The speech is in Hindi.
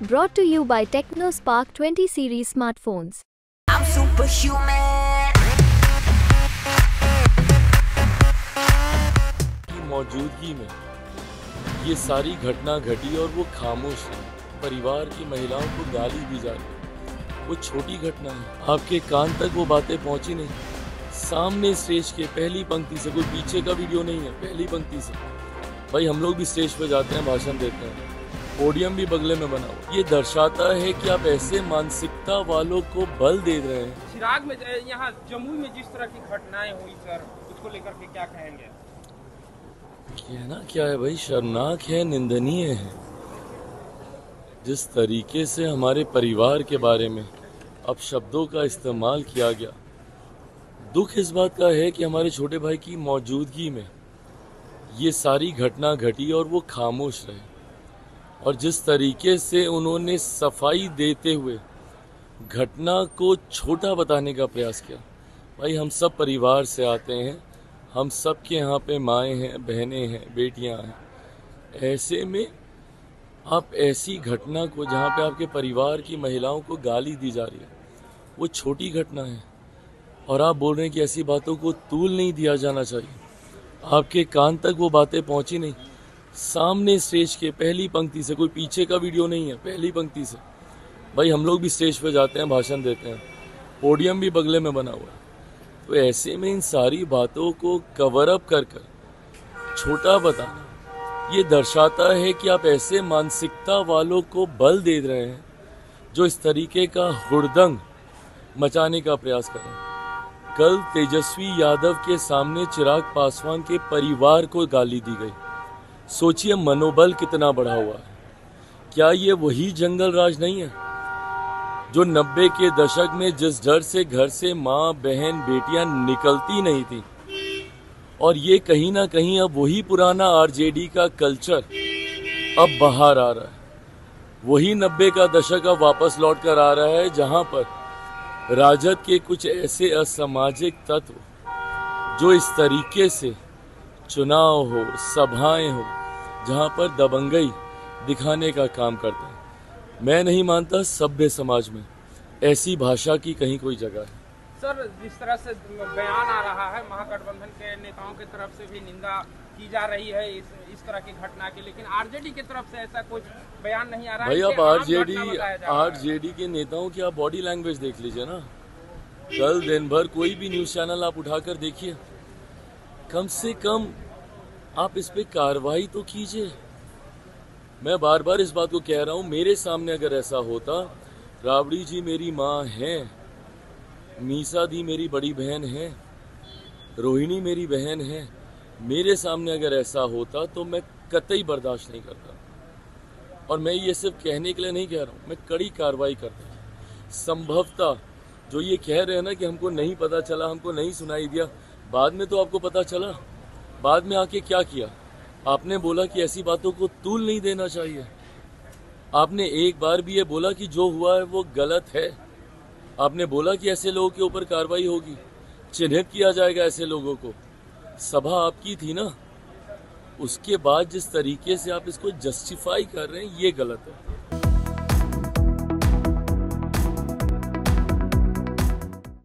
Brought to you by TechnoSpark 20 series smartphones. I'm superhuman. की मौजूदगी में ये सारी घटना घटी और वो खामोश है। परिवार की महिलाओं को गाली दी जा रही है। वो छोटी घटना है, आपके कान तक वो बातें पहुंची नहीं। सामने स्टेज के पहली पंक्ति से, कोई पीछे का वीडियो नहीं है, पहली पंक्ति से। भाई हम लोग भी स्टेज पे जाते हैं, भाषण देते हैं, पोडियम भी बगले में बना हुआ। ये दर्शाता है कि आप ऐसे मानसिकता वालों को बल दे रहे हैं। चिराग में यहाँ जमुई में जिस तरह की घटनाएं हुई सर, उसको लेकर के क्या कहेंगे? कहना क्या है भाई, शर्मनाक है, निंदनीय है। जिस तरीके से हमारे परिवार के बारे में अब शब्दों का इस्तेमाल किया गया, दुख इस बात का है कि हमारे छोटे भाई की मौजूदगी में ये सारी घटना घटी और वो खामोश रहे। और जिस तरीके से उन्होंने सफाई देते हुए घटना को छोटा बताने का प्रयास किया। भाई हम सब परिवार से आते हैं, हम सब के यहाँ पे माएँ हैं, बहनें हैं, बेटियाँ हैं। ऐसे में आप ऐसी घटना को, जहाँ पे आपके परिवार की महिलाओं को गाली दी जा रही है, वो छोटी घटना है, और आप बोल रहे हैं कि ऐसी बातों को तूल नहीं दिया जाना चाहिए। आपके कान तक वो बातें पहुंची नहीं। सामने स्टेज के पहली पंक्ति से, कोई पीछे का वीडियो नहीं है, पहली पंक्ति से। भाई हम लोग भी स्टेज पे जाते हैं, भाषण देते हैं, पोडियम भी बगले में बना हुआ है। तो ऐसे में इन सारी बातों को कवर अप कर छोटा बताना, ये दर्शाता है कि आप ऐसे मानसिकता वालों को बल दे रहे हैं जो इस तरीके का हुड़दंग मचाने का प्रयास कर रहे हैं। कल तेजस्वी यादव के सामने चिराग पासवान के परिवार को गाली दी गई। सोचिए मनोबल कितना बढ़ा हुआ है। क्या ये वही जंगल राज नहीं है जो 90 के दशक में जिस डर से घर से माँ, बहन, बेटियां निकलती नहीं थी, और ये कहीं ना कहीं अब वही पुराना आरजेडी का कल्चर अब बाहर आ रहा है। वही 90 का दशक अब वापस लौट कर आ रहा है, जहां पर राजद के कुछ ऐसे असामाजिक तत्व जो इस तरीके से चुनाव हो, सभाएं हो, जहां पर दबंगई दिखाने का काम करते हैं। मैं नहीं मानता सभ्य समाज में ऐसी भाषा की कहीं कोई जगह है। सर, जिस तरह से बयान आ रहा है, महागठबंधन के नेताओं की तरफ से भी निंदा की जा रही है इस तरह की घटना की, लेकिन आरजेडी की तरफ से ऐसा कुछ बयान नहीं आ रहा है। भाई आप आरजेडी के नेताओं की आप बॉडी लैंग्वेज देख लीजिए ना। कल दिन भर कोई भी न्यूज चैनल आप उठाकर देखिए, कम से कम आप इस पे कार्रवाई तो कीजिए। मैं बार बार इस बात को कह रहा हूं, मेरे सामने अगर ऐसा होता, राबड़ी जी मेरी माँ है, मीसा दी मेरी बड़ी बहन है, रोहिणी मेरी बहन है, मेरे सामने अगर ऐसा होता तो मैं कतई बर्दाश्त नहीं करता। और मैं ये सिर्फ कहने के लिए नहीं कह रहा हूँ, मैं कड़ी कार्रवाई करता। संभवतः जो ये कह रहे हैं ना कि हमको नहीं पता चला, हमको नहीं सुनाई दिया, बाद में तो आपको पता चला। बाद में आके क्या किया आपने? बोला कि ऐसी बातों को तूल नहीं देना चाहिए। आपने एक बार भी ये बोला कि जो हुआ है वो गलत है। आपने बोला कि ऐसे लोगों के ऊपर कार्रवाई होगी, चिन्हित किया जाएगा ऐसे लोगों को। सभा आपकी थी ना, उसके बाद जिस तरीके से आप इसको जस्टिफाई कर रहे हैं, ये गलत है।